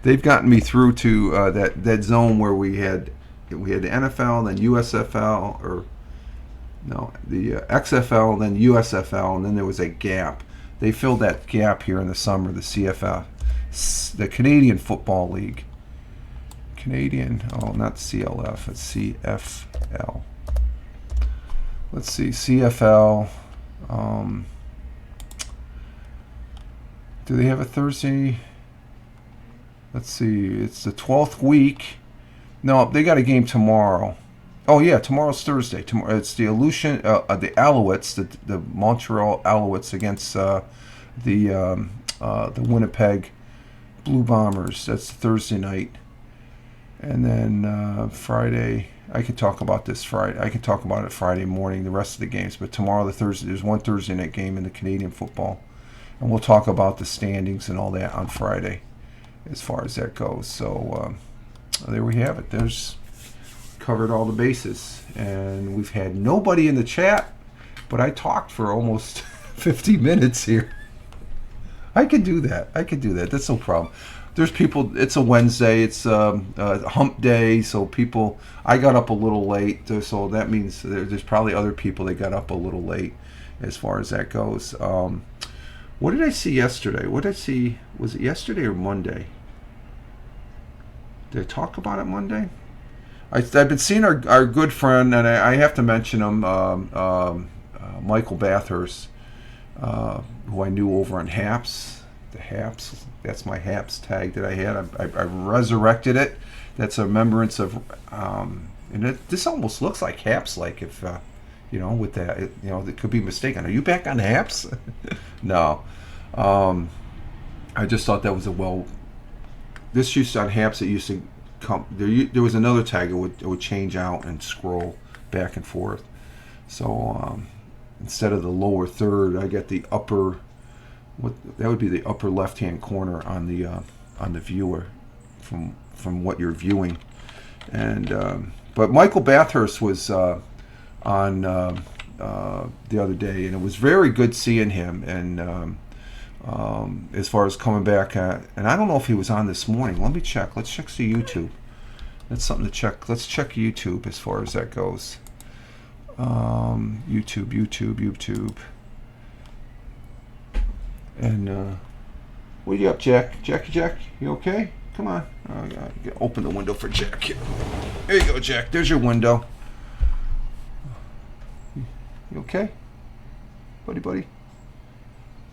They've gotten me through to that zone where we had the NFL, then USFL, or no, the XFL, then USFL, and then there was a gap. They filled that gap here in the summer. The CFF, the Canadian Football League. Canadian. Oh, not CLF. It's CFL. Let's see. CFL. Do they have a Thursday? Let's see. It's the 12th week. No, they got a game tomorrow. Oh yeah, tomorrow's Thursday. Tomorrow it's the the Alouettes, the Montreal Alouettes against the Winnipeg Blue Bombers. That's Thursday night, and then Friday. I could talk about this Friday. I can talk about it Friday morning. The rest of the games, but tomorrow there's one Thursday night game in the Canadian football, and we'll talk about the standings and all that on Friday, as far as that goes. So there we have it. There's covered all the bases, and we've had nobody in the chat, but I talked for almost 50 minutes here. I could do that. That's no problem. There's people. It's a Wednesday. It's a hump day, so people. I got up a little late, so that means there's probably other people that got up a little late, as far as that goes. What did I see yesterday? What did I see? Was it yesterday or Monday? Did I talk about it Monday? I've been seeing our good friend, and I have to mention him, Michael Bathurst, who I knew over on Haps. The Haps, that's my Haps tag that I had. I resurrected it. That's a remembrance of, and this almost looks like Haps, like if, with that, it could be mistaken. Are you back on Haps? No. I just thought that was this used to, on Haps, it used to come, there was another tag that would change out and scroll back and forth. So instead of the lower third, I get the upper, that would be the upper left hand corner on the viewer from what you're viewing. And but Michael Bathurst was on the other day, and it was very good seeing him. And as far as coming back, and I don't know if he was on this morning. Let me check. Let's check the YouTube. That's something to check. Let's check YouTube as far as that goes. YouTube. And what are you up, Jack? Jack, you okay? Come on. Open the window for Jack here. There you go, Jack. There's your window. You okay? Buddy?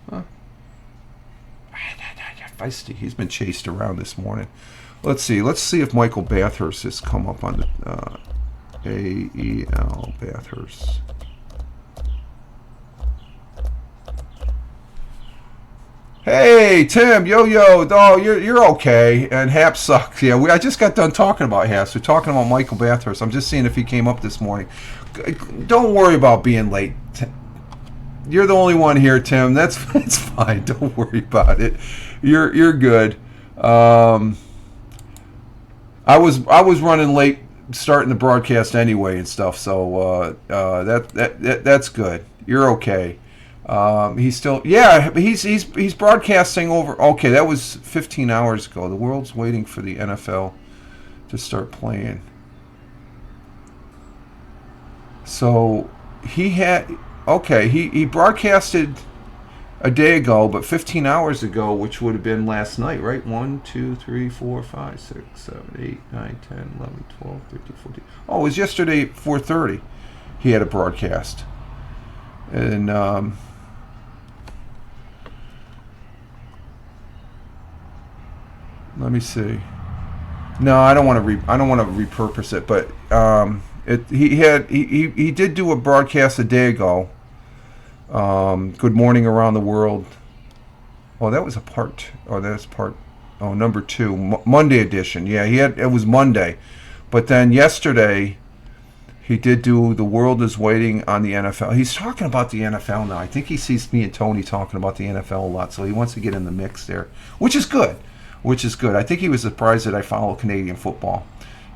Huh? Feisty. He's been chased around this morning. Let's see if Michael Bathurst has come up on the AEL Bathurst. Hey Tim, yo, oh you're okay, and Haps sucks. Yeah, I just got done talking about Haps. We're talking about Michael Bathurst. I'm just seeing if he came up this morning. Don't worry about being late. You're the only one here, Tim. It's fine. Don't worry about it. You're good. I was running late starting the broadcast anyway and stuff, so that's good. You're okay. He's still, he's broadcasting over. Okay, that was 15 hours ago. The world's waiting for the NFL to start playing. So he broadcasted a day ago, but 15 hours ago, which would have been last night, right? 1, 2, 3, 4, 5, 6, 7, 8, 9, 10, 11, 12, 13, 14. Oh, it was yesterday at 4:30. He had a broadcast. And let me see. No, I don't want to repurpose it, but he did do a broadcast a day ago. Good Morning Around the World. Oh, that was a part. Oh, that's part. Oh, number 2, Monday edition. Yeah, it was Monday, but then yesterday he did do The World Is Waiting on the NFL. He's talking about the NFL now. I think he sees me and Tony talking about the NFL a lot, so he wants to get in the mix there, which is good. I think he was surprised that I follow Canadian football,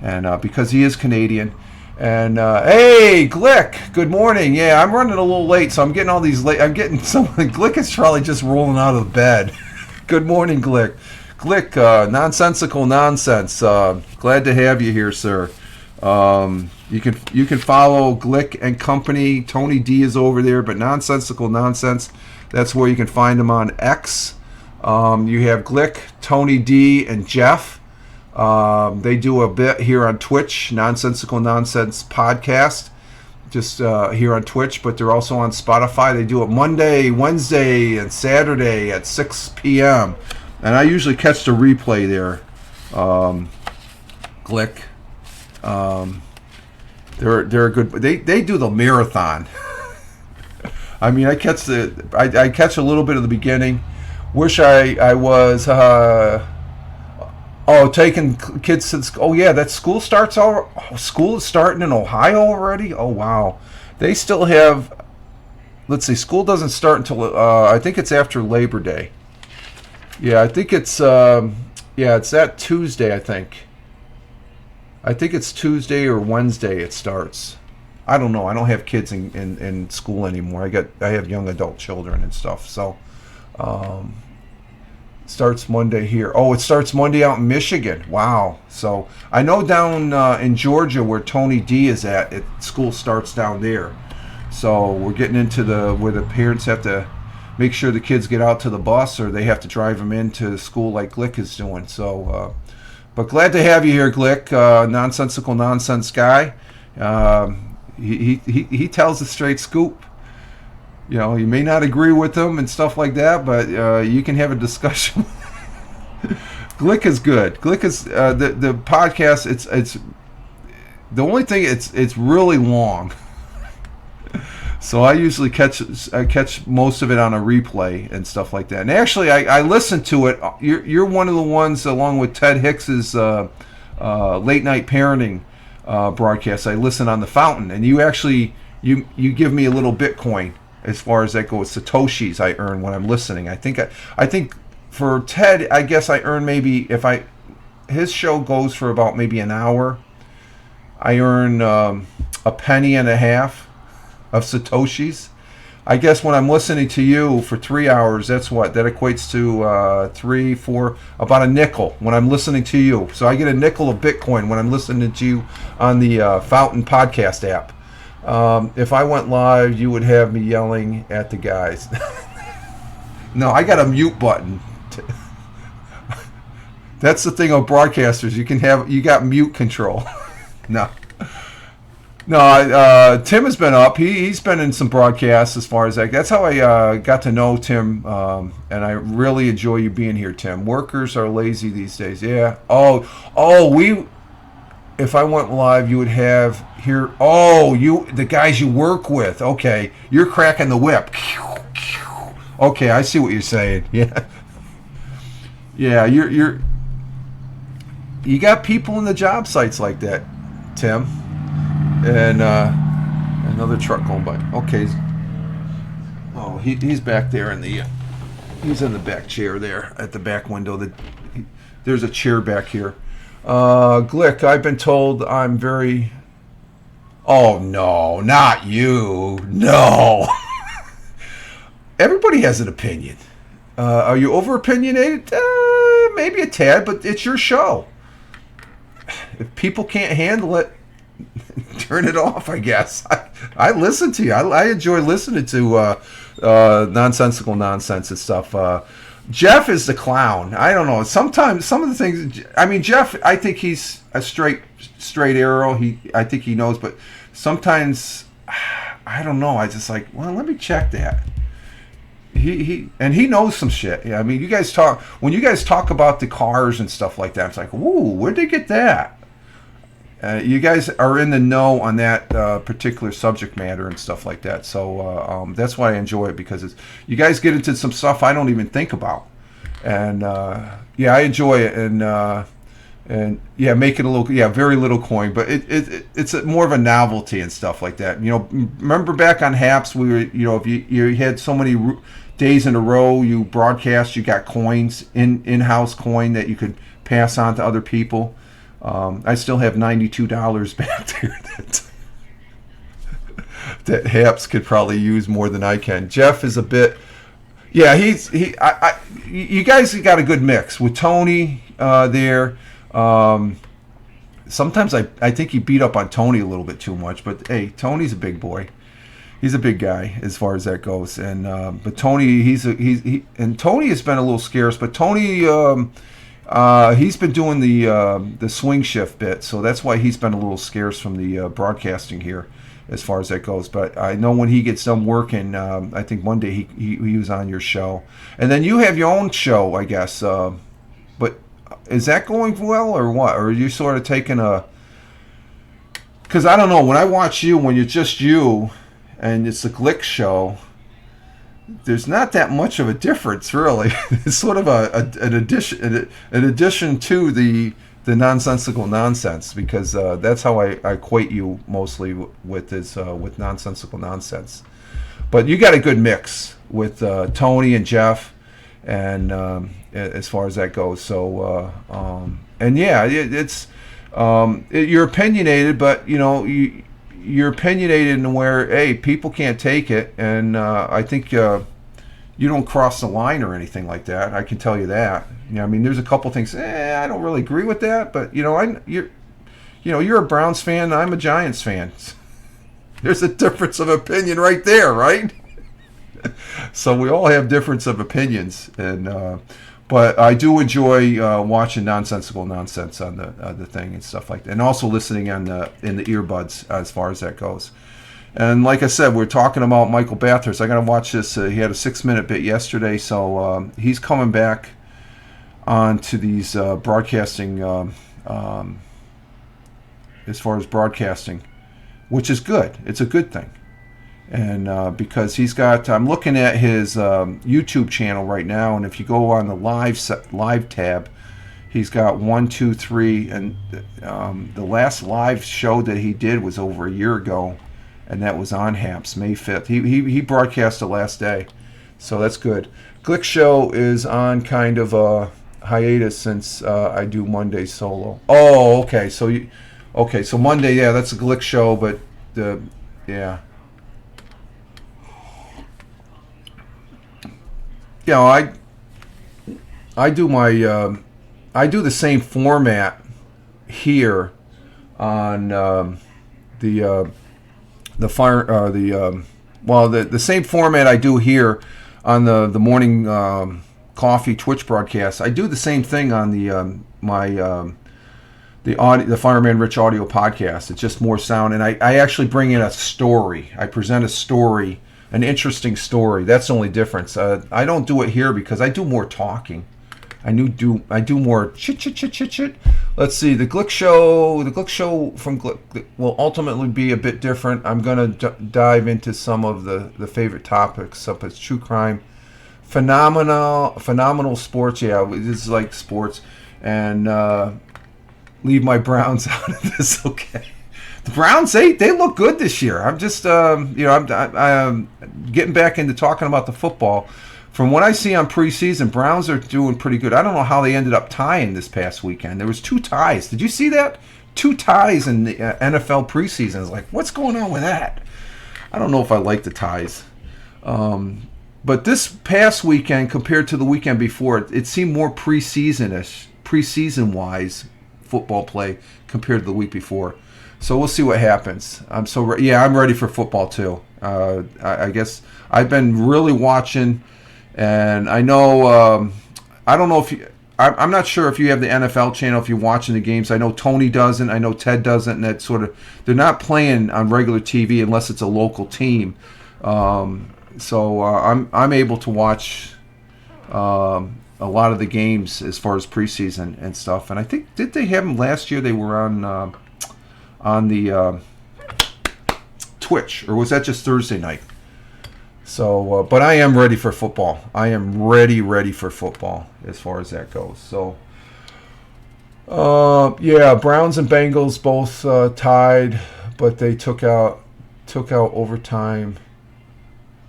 and because he is Canadian. And hey, Glick, good morning. Yeah, I'm running a little late, so I'm getting all these late. I'm getting some. Glick is probably just rolling out of bed. Good morning, Glick. Glick, nonsensical nonsense. Glad to have you here, sir. You can follow Glick and Company. Tony D is over there, but nonsensical nonsense. That's where you can find him on X. You have Glick, Tony D, and Jeff. They do a bit here on Twitch, Nonsensical Nonsense Podcast, just here on Twitch, but they're also on Spotify. They do it Monday, Wednesday, and Saturday at 6 p.m. And I usually catch the replay there. Glick. They're good. They do the marathon. I mean, I catch a little bit of the beginning. Wish I was taking kids to school. Oh yeah, that school starts all. School is starting in Ohio already. Oh wow, they still have. Let's see, school doesn't start until I think it's after Labor Day. Yeah, I think it's it's that Tuesday. I think it's Tuesday or Wednesday it starts. I don't know. I don't have kids in school anymore. I have young adult children and stuff. So, starts Monday here. Oh, it starts Monday out in Michigan. Wow. So I know down in Georgia where Tony D is at, school starts down there. So we're getting into where the parents have to make sure the kids get out to the bus, or they have to drive them into school like Glick is doing. So, but glad to have you here, Glick, nonsensical nonsense guy. He tells the straight scoop. You know, you may not agree with him and stuff like that, but you can have a discussion. Glick is good. Glick is the podcast. It's the only thing. It's really long, so I usually catch most of it on a replay and stuff like that. And actually, I listen to it. You're one of the ones, along with Ted Hicks's late night parenting broadcast. I listen on the Fountain, and you actually you give me a little Bitcoin as far as that goes. Satoshis I earn when I'm listening. I think for Ted, I guess I earn maybe his show goes for about maybe an hour. I earn a penny and a half of Satoshis. I guess when I'm listening to you for 3 hours, that equates to 3, 4, about a nickel when I'm listening to you. So I get a nickel of Bitcoin when I'm listening to you on the Fountain podcast app. If I went live, you would have me yelling at the guys. No, I got a mute button. That's the thing of broadcasters. You got mute control. No, Tim has been up. He's been in some broadcasts as far as that. That's how I got to know Tim, and I really enjoy you being here, Tim. Workers are lazy these days. Yeah. If I went live, you would have here. Oh, the guys you work with. Okay, you're cracking the whip. Okay, I see what you're saying. Yeah. Yeah, you got people in the job sites like that, Tim. And another truck going by. Okay. Oh, he's back there he's in the back chair there at the back window. There's a chair back here. Glick, I've been told I'm very... Oh, no, not you. No. Everybody has an opinion. Are you over-opinionated? Maybe a tad, but it's your show. If people can't handle it, turn it off, I guess. I listen to you. I enjoy listening to nonsensical nonsense and stuff. Jeff is the clown. I don't know. Sometimes some of the things. I mean, Jeff. I think he's a straight arrow. I think he knows, but sometimes I don't know. I just like, well, let me check that. He knows some shit. Yeah, I mean, when you guys talk about the cars and stuff like that, it's like, ooh, where'd they get that? You guys are in the know on that particular subject matter and stuff like that. So that's why I enjoy it, because you guys get into some stuff I don't even think about. And I enjoy it. And make it a little, very little coin, but it's more of a novelty and stuff like that. You know, remember back on Haps, we were, if you had so many days in a row you broadcast, you got coins, in-house coin that you could pass on to other people. I still have $92 back there that Haps could probably use more than I can. Jeff is a bit, you guys got a good mix with Tony there. Sometimes I think he beat up on Tony a little bit too much, but hey, Tony's a big boy. He's a big guy as far as that goes. And but Tony, and Tony has been a little scarce, but Tony. He's been doing the swing shift bit, so that's why he's been a little scarce from the broadcasting here, as far as that goes. But I know when he gets done working, I think Monday he was on your show, and then you have your own show, I guess. But is that going well or what? Or are you sort of taking a? Because I don't know. When I watch you, when you're just you, and it's the Glick show, there's not that much of a difference, really. It's sort of an addition to the nonsensical nonsense, because that's how I equate you mostly with nonsensical nonsense. But you got a good mix with Tony and Jeff, and as far as that goes. So and yeah, you're opinionated, but you're opinionated in where, hey, people can't take it, and I think you don't cross the line or anything like that. I can tell you that. I mean, there's a couple things. I don't really agree with that, but you're a Browns fan. I'm a Giants fan. There's a difference of opinion right there, right? So we all have difference of opinions, and but I do enjoy watching nonsensical nonsense on the thing and stuff like that, and also listening in the earbuds as far as that goes. And like I said, we're talking about Michael Bathurst. I got to watch this. He had a 6-minute bit yesterday, so he's coming back onto these broadcasting as far as broadcasting, which is good. It's a good thing. And because he's got, I'm looking at his YouTube channel right now, and if you go on the live tab, he's got 1, 2, 3, and the last live show that he did was over a year ago, and that was on Haps, May 5th. He broadcast the last day, so that's good. Glick Show is on kind of a hiatus since I do Monday solo. Oh, okay, so Monday, yeah, that's a Glick Show, but yeah. I do my I do the same format here on the same format I do here on the morning coffee Twitch broadcast. I do the same thing on the Fireman Rich audio podcast. It's just more sound, and I actually bring in a story. I present a story. An interesting story. That's the only difference. I don't do it here because I do more talking. I do more chit. Let's see. The Glick Show from Glick will ultimately be a bit different. I'm gonna dive into some of the favorite topics, such as true crime, phenomenal sports. Yeah, this is like sports, and leave my Browns out of this. Okay. The Browns, they look good this year. I'm just, I'm getting back into talking about the football. From what I see on preseason, Browns are doing pretty good. I don't know how they ended up tying this past weekend. There was 2 ties. Did you see that? 2 ties in the NFL preseason. It's like, what's going on with that? I don't know if I like the ties. But this past weekend, compared to the weekend before, it seemed more preseason-ish, preseason-wise football play compared to the week before. So we'll see what happens. I'm ready for football too. I guess I've been really watching, and I know I don't know if you. I'm not sure if you have the NFL channel, if you're watching the games. I know Tony doesn't. I know Ted doesn't, and that sort of, they're not playing on regular TV unless it's a local team. So I'm able to watch a lot of the games as far as preseason and stuff. And I think, did they have them last year? They were on the Twitch, or was that just Thursday night? So, but I am ready for football. I am ready for football as far as that goes. So, Browns and Bengals both tied, but they took out overtime.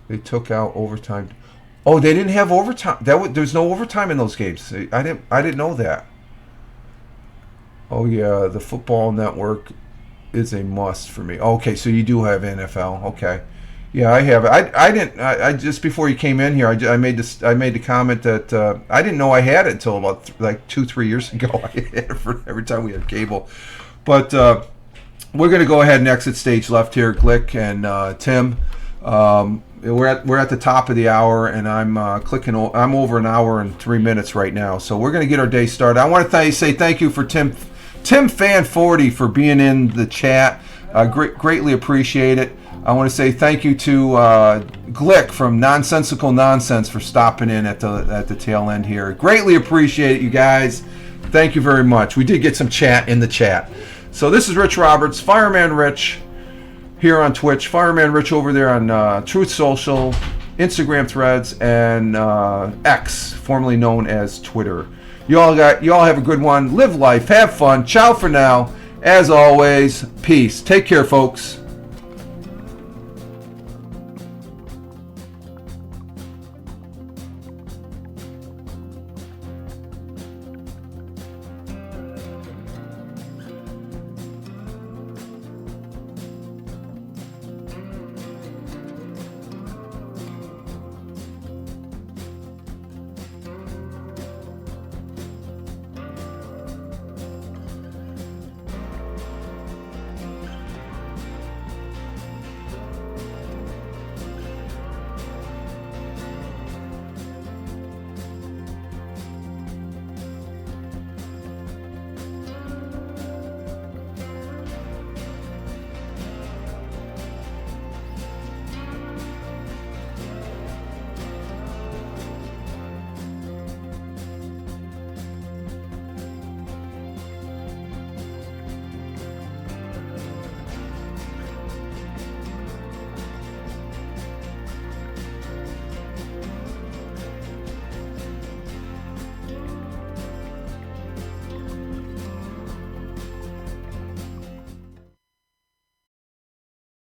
They took out overtime. Oh, they didn't have overtime. There's no overtime in those games. I didn't know that. Oh yeah, the Football Network is a must for me. Okay, so you do have NFL. Okay, yeah, I have it. I didn't. I just before you came in here, I made the comment that I didn't know I had it until about 2-3 years ago. I had it for every time we had cable. But we're going to go ahead and exit stage left here, Glick and Tim. we're at the top of the hour, and I'm I'm over an hour and 3 minutes right now. So we're gonna get our day started. I want to say thank you for Tim Fan 40 for being in the chat. Greatly appreciate it. I want to say thank you to Glick from Nonsensical Nonsense for stopping in at the tail end here. Greatly appreciate it, you guys. Thank you very much. We did get some chat in the chat. So this is Rich Roberts, Fireman Rich, here on Twitch. Fireman Rich over there on Truth Social, Instagram Threads, and X, formerly known as Twitter. You all have a good one. Live life. Have fun. Ciao for now. As always, peace. Take care, folks.